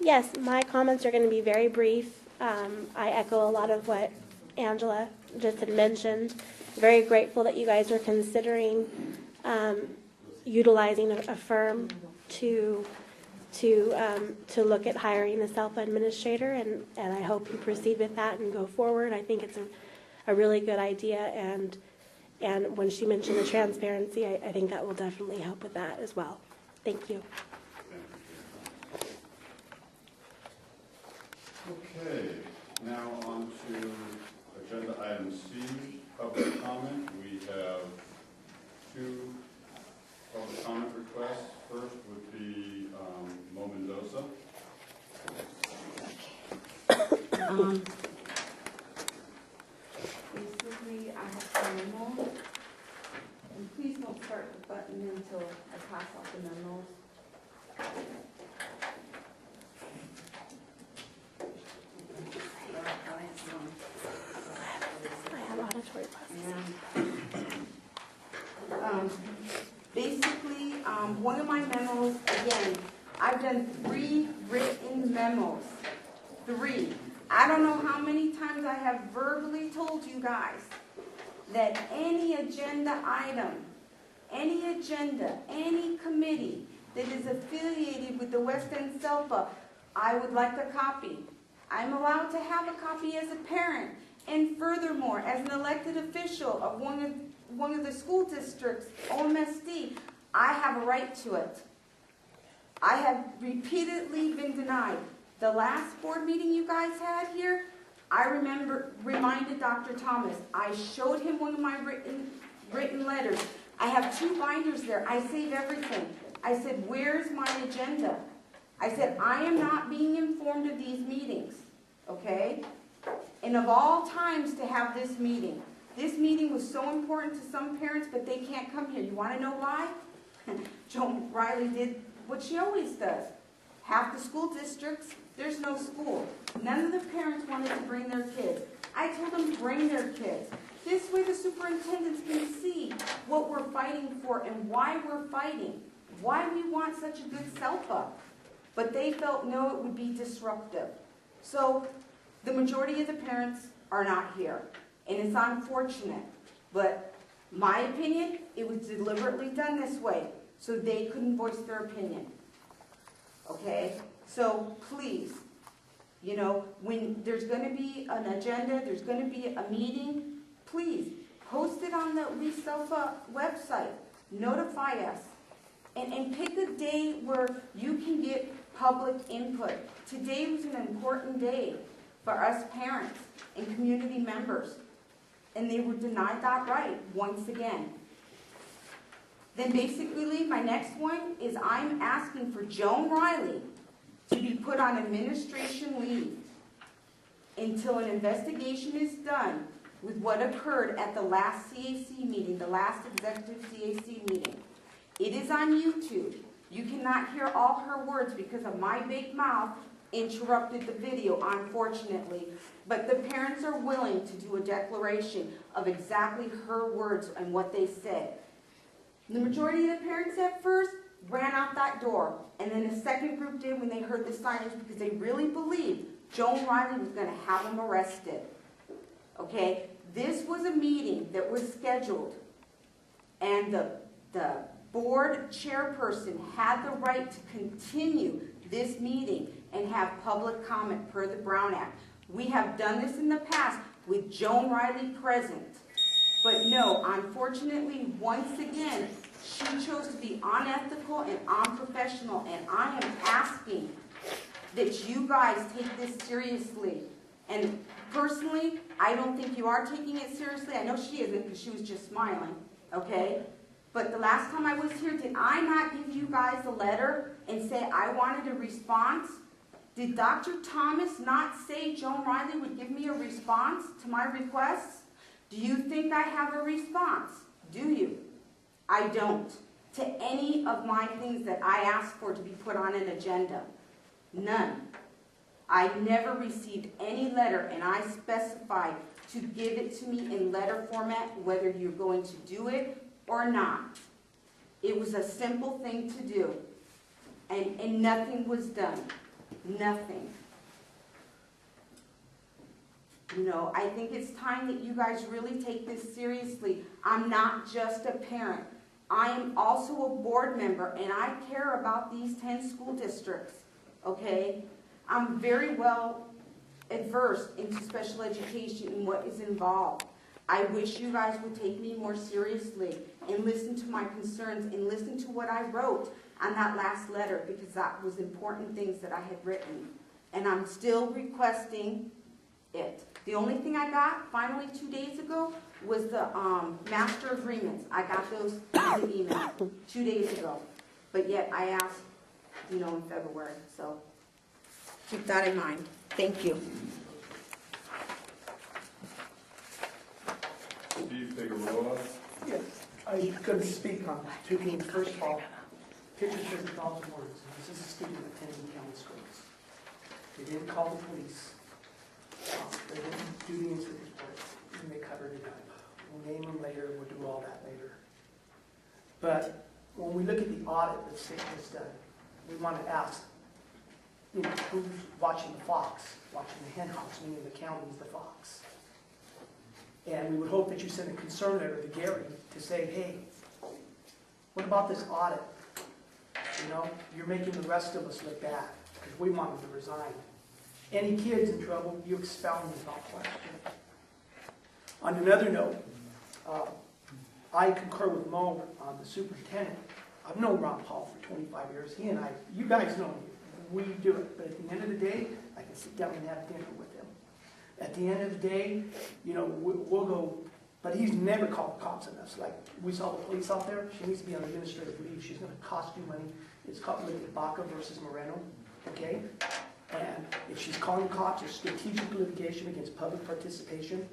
Yes, my comments are going to be very brief. I echo a lot of what Angela just had mentioned. Very grateful that you guys are considering utilizing a firm to look at hiring a SEPA administrator, and I hope you proceed with that and go forward. I think it's a really good idea, and when she mentioned the transparency, I think that will definitely help with that as well. Thank you. Okay, now on to agenda item C, public comment. We have 2 public comment requests. First would be Mo Mendoza. Basically, I have some memo, and please don't start the button until I pass out the memos. I have auditory processing. Basically, one of my memos, again, I've done 3 written memos. 3. I don't know how many times I have verbally told you guys that any agenda item, any agenda, any committee that is affiliated with the West End SEPA, I would like a copy. I'm allowed to have a copy as a parent, and furthermore, as an elected official of one of the school districts, OMSD, I have a right to it. I have repeatedly been denied. The last board meeting you guys had here, I reminded Dr. Thomas. I showed him one of my written letters. I have 2 binders there. I save everything. I said, where's my agenda? I said, I am not being informed of these meetings, okay? And of all times to have this meeting was so important to some parents, but they can't come here. You want to know why? Joan Riley did what she always does. Half the school districts, there's no school. None of the parents wanted to bring their kids. I told them bring their kids. This way the superintendents can see what we're fighting for and why we're fighting, why we want such a good SEPA. But they felt, no, it would be disruptive. So the majority of the parents are not here. And it's unfortunate. But my opinion, it was deliberately done this way so they couldn't voice their opinion. Okay? So please, you know, when there's going to be an agenda, there's going to be a meeting, please post it on the WESELPA website. Notify us. And pick a day where you can get public input. Today was an important day for us parents and community members. And they were denied that right once again. Then basically my next one is I'm asking for Joan Riley to be put on administration leave until an investigation is done with what occurred at the last CAC meeting, the last executive CAC meeting. It is on YouTube. You cannot hear all her words because of my big mouth interrupted the video, unfortunately. But the parents are willing to do a declaration of exactly her words and what they said. The majority of the parents at first ran out that door. And then a second group did when they heard the signage because they really believed Joan Riley was going to have them arrested. Okay? This was a meeting that was scheduled. And the board chairperson had the right to continue this meeting and have public comment per the Brown Act. We have done this in the past with Joan Riley present. But no, unfortunately, once again, she chose to be unethical and unprofessional, and I am asking that you guys take this seriously. And personally, I don't think you are taking it seriously. I know she isn't because she was just smiling, okay? But the last time I was here, did I not give you guys a letter and say I wanted a response? Did Dr. Thomas not say Joan Riley would give me a response to my requests? Do you think I have a response? Do you? I don't. To any of my things that I asked for to be put on an agenda. None. I never received any letter, and I specified to give it to me in letter format, whether you're going to do it or not. It was a simple thing to do, and nothing was done. Nothing. You know, I think it's time that you guys really take this seriously. I'm not just a parent. I am also a board member, and I care about these 10 school districts, okay? I'm very well adversed into special education and what is involved. I wish you guys would take me more seriously and listen to my concerns and listen to what I wrote on that last letter, because that was important things that I had written. And I'm still requesting it. The only thing I got finally 2 days ago was the master agreements. I got those in the email 2 days ago. But yet I asked, you know, in February. So keep that in mind. Thank you. Steve Figueroa. Yes, I'm going to speak on two things. First of all, pictures of the calls of words. This is a student attending county schools. They didn't call the police. They didn't do the incident report, and they covered it up. We'll name them later. We'll do all that later. But when we look at the audit that state has done, we want to ask, you know, who's watching the fox, watching the hen house, meaning the county is the fox. And we would hope that you send a concern letter to Gary to say, hey, what about this audit? You know, you're making the rest of us look bad because we want them to resign. Any kids in trouble, you expel them without question. On another note, I concur with Mo, the superintendent. I've known Ron Paul for 25 years. He and I, you guys know me. We do it. But at the end of the day, I can sit down and have dinner with him. At the end of the day, you know, we'll go, but he's never called the cops on us. Like, we saw the police out there. She needs to be on administrative leave. She's going to cost you money. It's called Baca versus Moreno, okay? And if she's calling the cops, it's strategic litigation against public participation.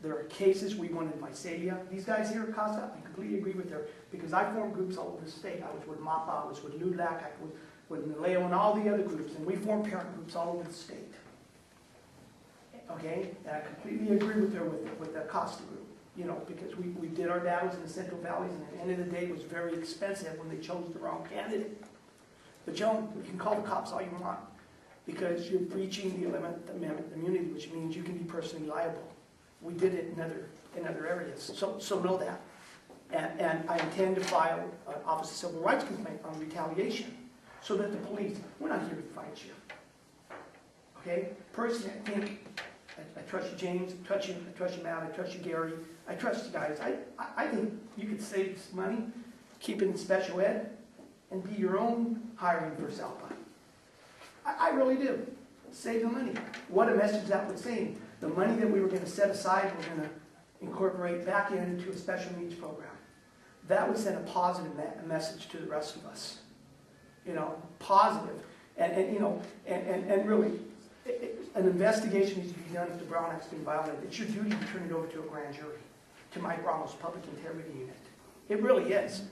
There are cases we won in Visalia. These guys here at CASA, I completely agree with her, because I formed groups all over the state. I was with MAPA, I was with LULAC, I was with Naleo and all the other groups, and we formed parent groups all over the state. Okay? And I completely agree with her with the Costa group, you know, because we did our battles in the Central Valleys, and at the end of the day, it was very expensive when they chose the wrong candidate. But Joan, you can call the cops all you want, because you're breaching the 11th Amendment immunity, which means you can be personally liable. We did it in other areas, so know that. And I intend to file an Office of Civil Rights complaint on retaliation, so that the police, we're not here to fight you. Okay? Personally, I think, I trust you, James, I trust you, Matt, I trust you, Gary, I trust you guys. I think you could save this money, keep it in special ed, and be your own hiring for SEPA. I really do. Save the money. What a message that would send. The money that we were going to set aside, we're going to incorporate back into a special needs program. That would send a positive message to the rest of us. You know, positive. And you know, and really, an investigation needs to be done if the Brown Act's been violated. It's your duty to turn it over to a grand jury, to Mike Ramos' Public Integrity Unit. It really is.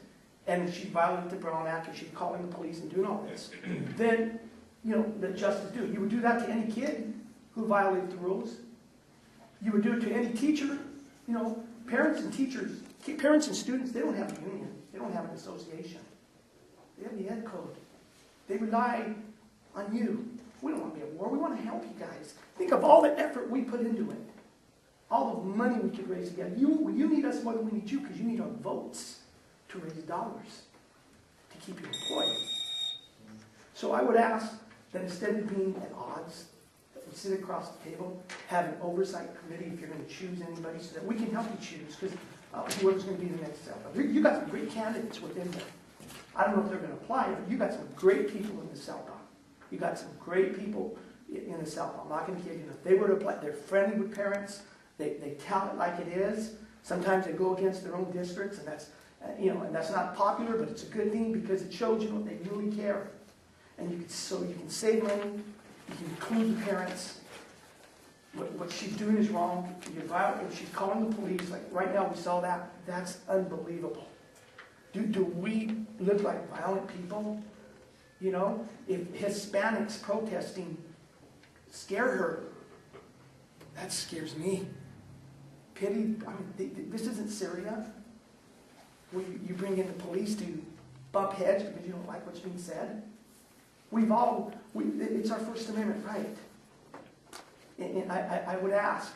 And if she violated the Brown Act, or she's calling the police and doing all this, then, you know, the justice due. You would do that to any kid who violated the rules. You would do it to any teacher. You know, parents and teachers, parents and students, they don't have a union. They don't have an association. They have the ed code. They rely on you. We don't want to be at war. We want to help you guys. Think of all the effort we put into it. All the money we could raise together. You need us more than we need you, because you need our votes to raise dollars to keep you employed. So I would ask that instead of being at odds, that we sit across the table, have an oversight committee if you're going to choose anybody, so that we can help you choose, because whoever's going to be the next SEPA. You got some great candidates within there. I don't know if they're going to apply, but you got some great people in the SEPA. You got some great people in the SEPA. I'm not going to kid you. If they were to apply, they're friendly with parents. They tell it like it is. Sometimes they go against their own districts, and that's and that's not popular, but it's a good thing, because it shows you what they really care. And you can save money. You can include the parents. What she's doing is wrong. If she's calling the police, like right now we saw that, that's unbelievable. Do we look like violent people? You know, if Hispanics protesting scare her, that scares me. Pity, I mean, this isn't Syria, where you bring in the police to bump heads because you don't like what's being said. It's our First Amendment right. And I would ask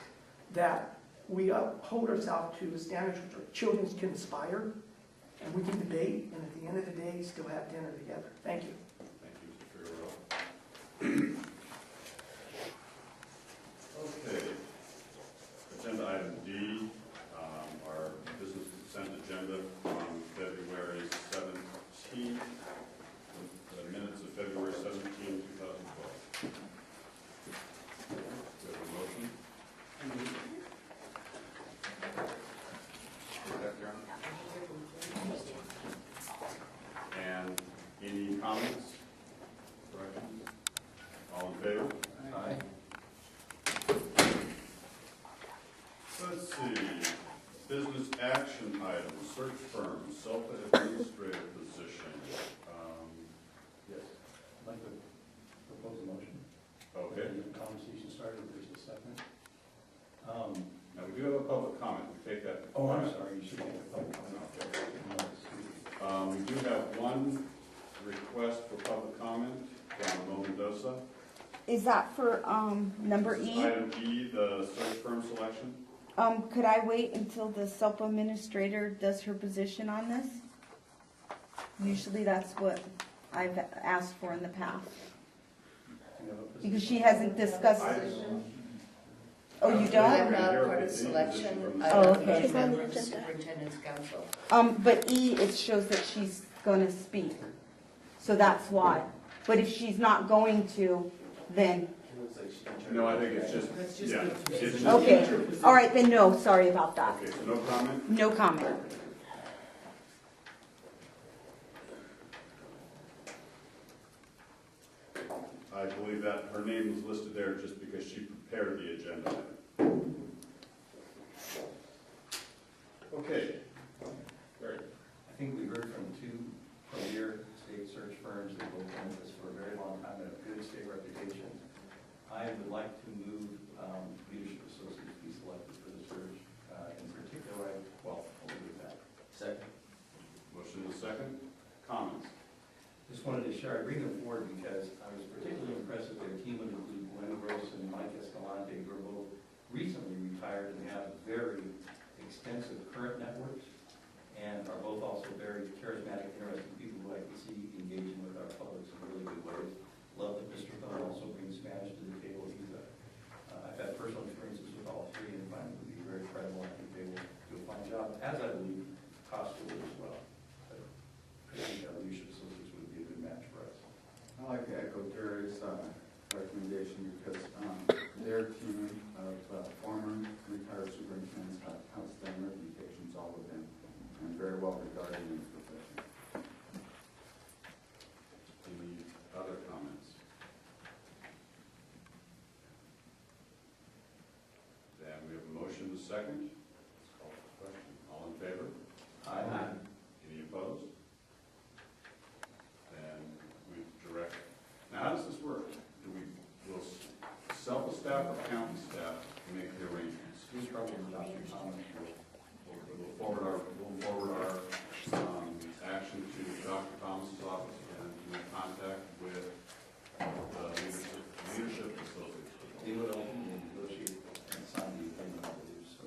that we uphold ourselves to the standards which our children can aspire, and we can debate, and at the end of the day, still have dinner together. Thank you. Thank you, Mr. Figueroa. Okay. Agenda item D, our business consent agenda from February 17th, the minutes of February 17, 2012. Do we have a motion? And any comments, corrections? All in favor? Aye. Let's see, business action items, search firm, SEPA Administrator position. Yes. I'd like to propose a motion. Okay. The conversation started, if there's a second. Now, we do have a public comment, we take that. Oh, I'm sorry, you should make a public comment. We do have one request for public comment from Mo Mendoza. Is that for number This is E? Item E, the search firm selection. Could I wait until the SEPA Administrator does her position on this? Usually that's what I've asked for in the past. Because she hasn't discussed. Oh, you I'm don't? not part of selection. Oh, okay. I'm She's a on member the of the agenda. Superintendents Council. But E, it shows that she's gonna speak. So that's why. But if she's not going to, then, No, I think it's just, yeah. It's just- okay. All right, then no, sorry about that. Okay, so no comment? No comment. I believe that her name was listed there just because she prepared the agenda. Okay. Very good. I think we heard from two premier state search firms that both done this for a very long time and have good state reputation. I would like to move Leadership Associates be selected for the search. In particular, I'll leave it at that. Second. Motion is second. Comments? Just wanted to share, I bring them forward because I was particularly impressed with their team would include Glenn Gross and Mike Escalante, who are both recently retired and have very extensive current networks, and are both also very charismatic, interesting people who I can see engaging with our public in really good ways. Love that Mr. Thorne also brings Spanish to the table. I've had personal experiences with all three and find them to be very credible. I think they will do a fine job, as I believe Costa will as well. But I think our leadership associates would be a good match for us. I like to echo Terry's recommendation because their team of former retired superintendents have outstanding reputations, all of them, and very well regarded in the profession. Any other comments? Then we have a motion to second. Let's call for the question. All in favor? Aye. Any opposed? Then we direct, now how does this work? Will SEPA staff or county staff make the arrangements? We probably adopt your comments. We'll forward our action to Dr. Thomas's office and in contact with the leadership associates. They would ultimately negotiate and sign the agreement, I believe, so.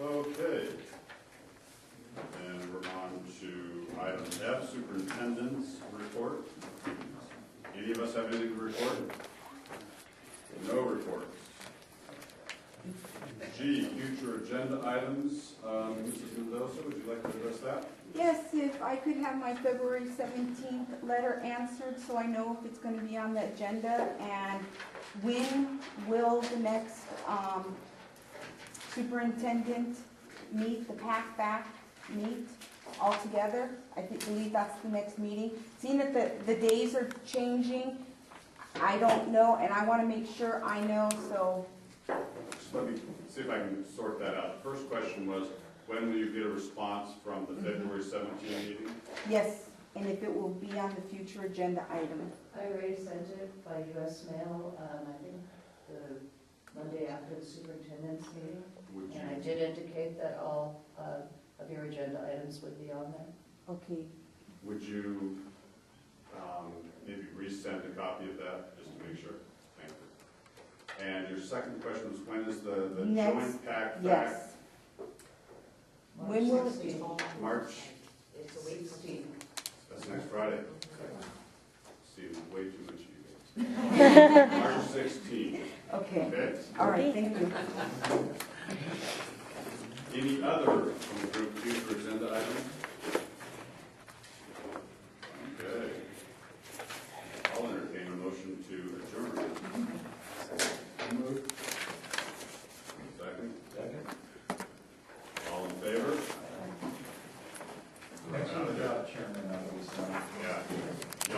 Okay. And we're on to item F, Superintendent's report. Any of us have anything to report? No reports. G, future agenda items. Mrs. Mendoza, would you like to address that? Yes, if I could have my February 17th letter answered so I know if it's going to be on the agenda, and when will the next superintendent meet, the PAC back meet all together? I believe that's the next meeting. Seeing that the days are changing, I don't know, and I want to make sure I know, so. Just let me see if I can sort that out. The first question was, when will you get a response from the February 17th meeting? Yes, and if it will be on the future agenda item. I already sent it by US mail, I think the Monday after the superintendent's meeting. Would And I you, did indicate that all of your agenda items would be on there. Okay. Would you maybe resend a copy of that, just to make sure? Thank you. And your second question was, when is the Next, joint pack back? Yes. When will it be? March, It's a week. 16. that's next Friday. See, way too much you guys. March 16th, Okay, okay? all right, thank you. Any other from the group future agenda items?